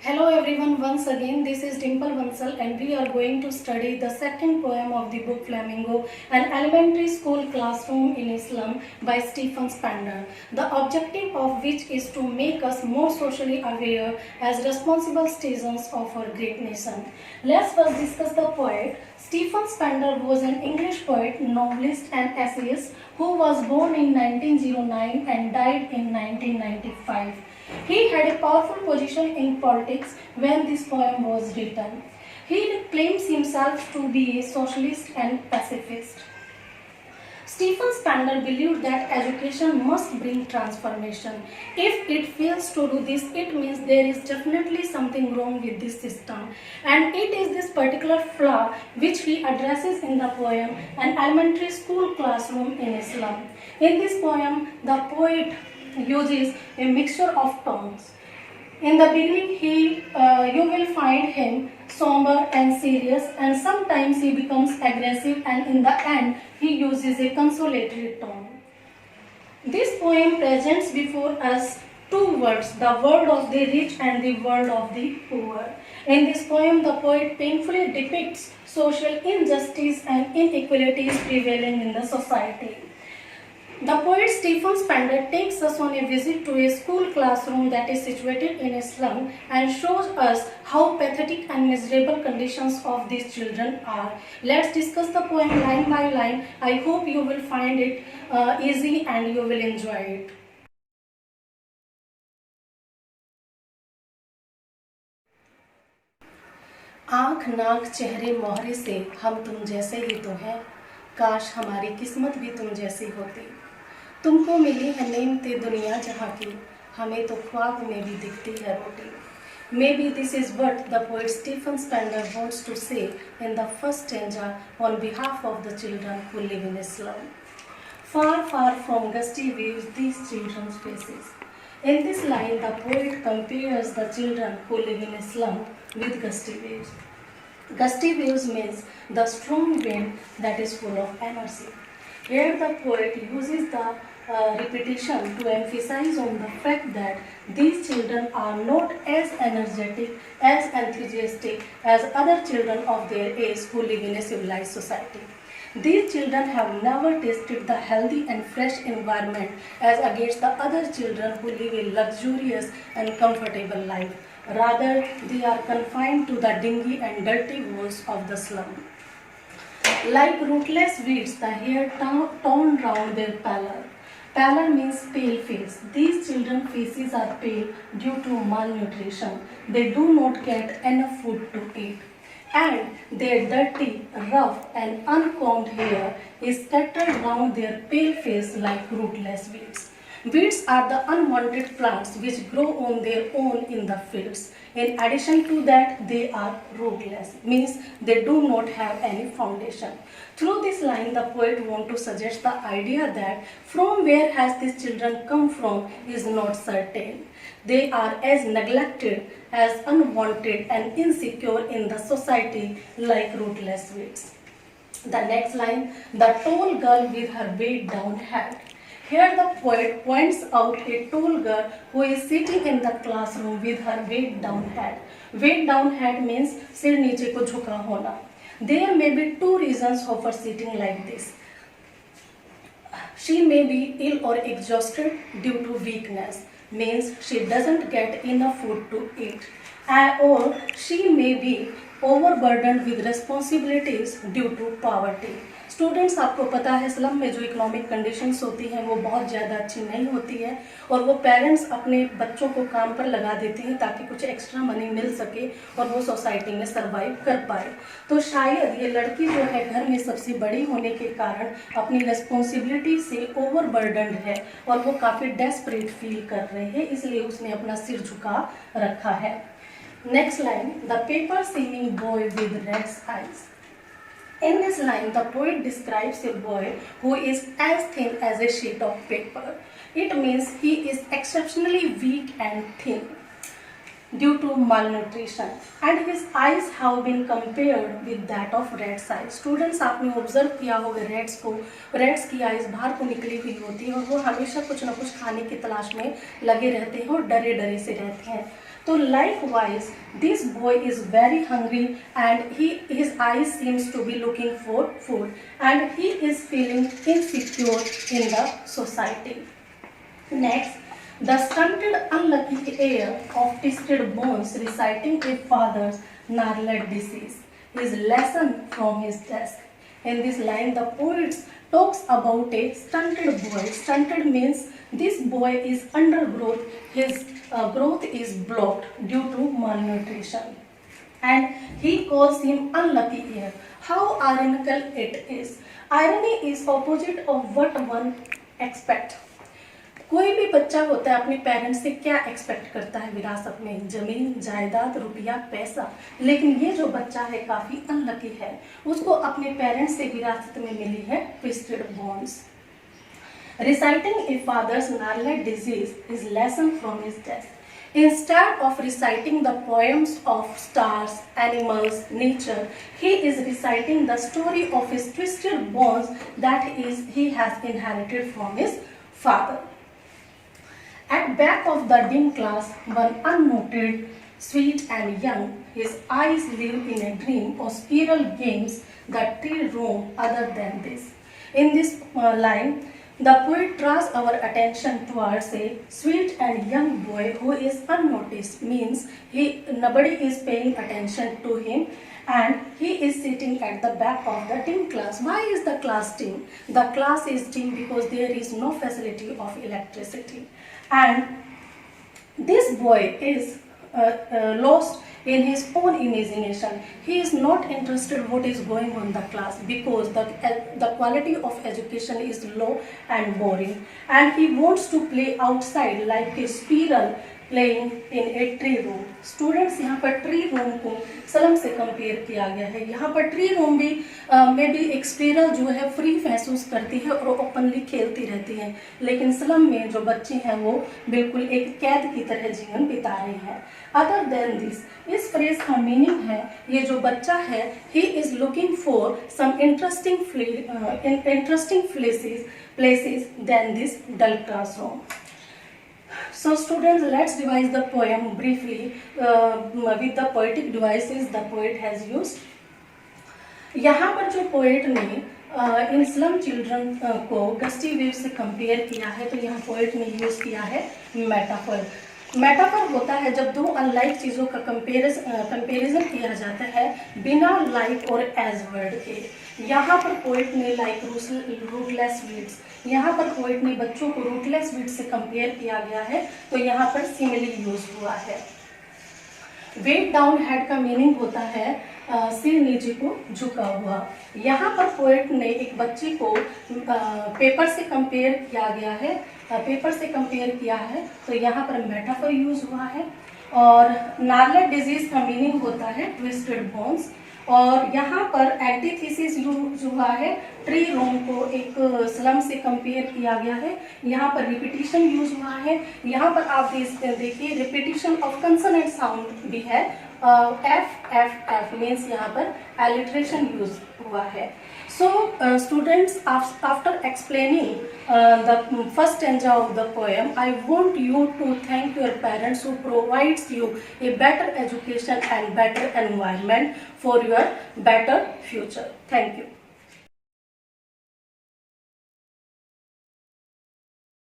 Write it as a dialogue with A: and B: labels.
A: Hello everyone, once again this is Dimple Bansal and we are going to study the second poem of the book Flamingo, an elementary school classroom in Islam by Stephen Spender. The objective of which is to make us more socially aware as responsible citizens of our great nation. Let's first discuss the poet. Stephen Spender was an English poet, novelist and essayist who was born in 1909 and died in 1995. He had a powerful position in politics when this poem was written. He claims himself to be a socialist and pacifist. Stephen Spender believed that education must bring transformation. If it fails to do this, it means there is definitely something wrong with this system. And it is this particular flaw which he addresses in the poem, An Elementary School Classroom in Islam. In this poem, the poet uses a mixture of tones. In the beginning, you will find him somber and serious, and sometimes he becomes aggressive, and in the end, he uses a consolatory tone. This poem presents before us two worlds, the world of the rich and the world of the poor. In this poem, the poet painfully depicts social injustice and inequalities prevailing in the society. The poet Stephen Spender takes us on a visit to a school classroom that is situated in a slum and shows us how pathetic and miserable conditions of these children are. Let's discuss the poem line by line. I hope you will find it easy and you will enjoy it. आँख नाक चेहरे मोहरे से हम तुम जैसे ही तो हैं, काश हमारी किस्मत भी तुम जैसी होती। तुमको मिली है नेमते दुनिया जहाँ की, हमें तो ख्वाब में भी दिखती है रोटी. Maybe this is what the poet Stephen Spender wants to say in the first stanza on behalf of the children who live in Islam. Far, far from gusty waves these children's faces. In this line, the poet compares the children who live in Islam with gusty waves. Gusty waves means the strong wind that is full of energy. Here the poet uses the repetition to emphasize on the fact that these children are not as energetic, as enthusiastic as other children of their age who live in a civilized society. These children have never tasted the healthy and fresh environment as against the other children who live a luxurious and comfortable life. Rather, they are confined to the dingy and dirty walls of the slum. Like rootless weeds, the hair torn round their pallor. Pallor means pale face. These children's faces are pale due to malnutrition. They do not get enough food to eat. And their dirty, rough and uncombed hair is scattered round their pale face like rootless weeds. Weeds are the unwanted plants which grow on their own in the fields. In addition to that, they are rootless, means they do not have any foundation. Through this line, the poet wants to suggest the idea that from where has these children come from is not certain. They are as neglected, as unwanted and insecure in the society like rootless weeds. The next line, the tall girl with her weighed down hat. Here the poet points out a tall girl who is sitting in the classroom with her weighed down hat. Weighed down hat means सिर नीचे को झुका होना. There may be two reasons for her sitting like this. She may be ill or exhausted due to weakness, means she doesn't get enough food to eat. Or she may be overburdened with responsibilities due to poverty. Students, आपको पता है slum में जो economic conditions होती हैं वो बहुत ज़्यादा अच्छी नहीं होती है और वो पेरेंट्स अपने बच्चों को काम पर लगा देते हैं ताकि कुछ एक्स्ट्रा मनी मिल सके और वो सोसाइटी में सर्वाइव कर पाए. तो शायद ये लड़की जो है घर में सबसे बड़ी होने के कारण अपनी रिस्पॉन्सिबिलिटी से ओवरबर्डनड है और वो काफ़ी डेस्परेट फील कर रहे हैं, इसलिए उसने अपना सिर झुका रखा है. Next line, the paper seeming boy with red eyes. In this line, the poet describes a boy who is as thin as a sheet of paper. It means he is exceptionally weak and thin due to malnutrition, and his eyes have been compared with that of rats' eyes. Students, आपने observe किया होगा rats को. rats की eyes बाहर को निकली हुई होती है और वो हमेशा कुछ ना कुछ खाने की तलाश में लगे रहते हैं और डरे डरे से रहते हैं. तो likewise this boy is very hungry and his eyes seems to be looking for food and he is feeling insecure in the society. Next, the stunted unlucky heir of twisted bones reciting a father's gnarled disease, his lesson from his desk. In this line, the poet talks about a stunted boy. Stunted means this boy is undergrowth, his growth is blocked due to malnutrition. And he calls him unlucky heir. How ironical it is. Irony is opposite of what one expects. कोई भी बच्चा होता है अपने parents से क्या expect करता है विरासत में, जमीन, जायदाद, रुपया, पैसा। लेकिन ये जो बच्चा है काफी अनलकी है, उसको अपने पेरेंट्स से विरासत में मिली है twisted bones. Reciting a father's gnarled disease, his lesson from his death. Instead of reciting the poems of stars, animals, nature, he is reciting the story of his twisted bones that he has inherited from his father. At back of the dim class, one unnoted, sweet and young, his eyes live in a dream of spiral games that tree roam other than this. In this line, the poet draws our attention towards a sweet and young boy who is unnoticed, means nobody is paying attention to him and he is sitting at the back of the dim class. Why is the class dim? The class is dim because there is no facility of electricity. And this boy is lost in his own imagination. He is not interested what is going on in the class because the quality of education is low and boring. And he wants to play outside like a squirrel playing in a tree room. Students, यहाँ पर tree room को slum से compare किया गया है। यहाँ पर tree room भी में भी एक स्क्विरल जो है फ्री महसूस करती है और ओपनली खेलती रहती है, लेकिन स्लम में जो बच्चे हैं वो बिल्कुल एक कैद की तरह जीवन बिता रहे हैं। अदर देन दिस, इस फ्रेज का मीनिंग है ये जो बच्चा है he is looking for some interesting places than this dull classroom. So students, let's revise the poem briefly with the poetic devices the poet has used. यहाँ पर जो पोएट ने इन स्लम चिल्ड्रन को गस्टी वेव से compare किया है, तो यहाँ पोएट ने यूज किया है मेटाफर। मेटाफर होता है जब दो अनलाइक चीज़ों का कंपेरिजन किया जाता है बिना लाइक और एज वर्ड के। यहाँ पर पोएट ने लाइक रूटलेस वीड्स, यहाँ पर पोएट ने बच्चों को रूटलेस वीड्स से कंपेयर किया गया है, तो यहाँ पर सिमिली यूज हुआ है। वेट डाउन हेड का मीनिंग होता है सिर नीचे को झुका हुआ। यहाँ पर पोएट ने एक बच्चे को पेपर से कंपेयर किया गया है, तो यहाँ पर मेटाफर यूज हुआ है। और नार्लर डिजीज का मीनिंग होता है ट्विस्टेड बोन्स, और यहाँ पर एंटीथीसिस यूज हुआ है, ट्री रूम को एक स्लम से कंपेयर किया गया है। यहाँ पर रिपीटिशन यूज हुआ है, यहाँ पर आप देखिए रिपीटिशन ऑफ कंसोनेंट साउंड भी है, एफ एफ एफ मीन्स यहाँ पर एलिट्रेशन यूज हुआ है। So students, after explaining the first stanza of the poem, I want you to thank your parents who provides you a better education and better environment for your better future. Thank you.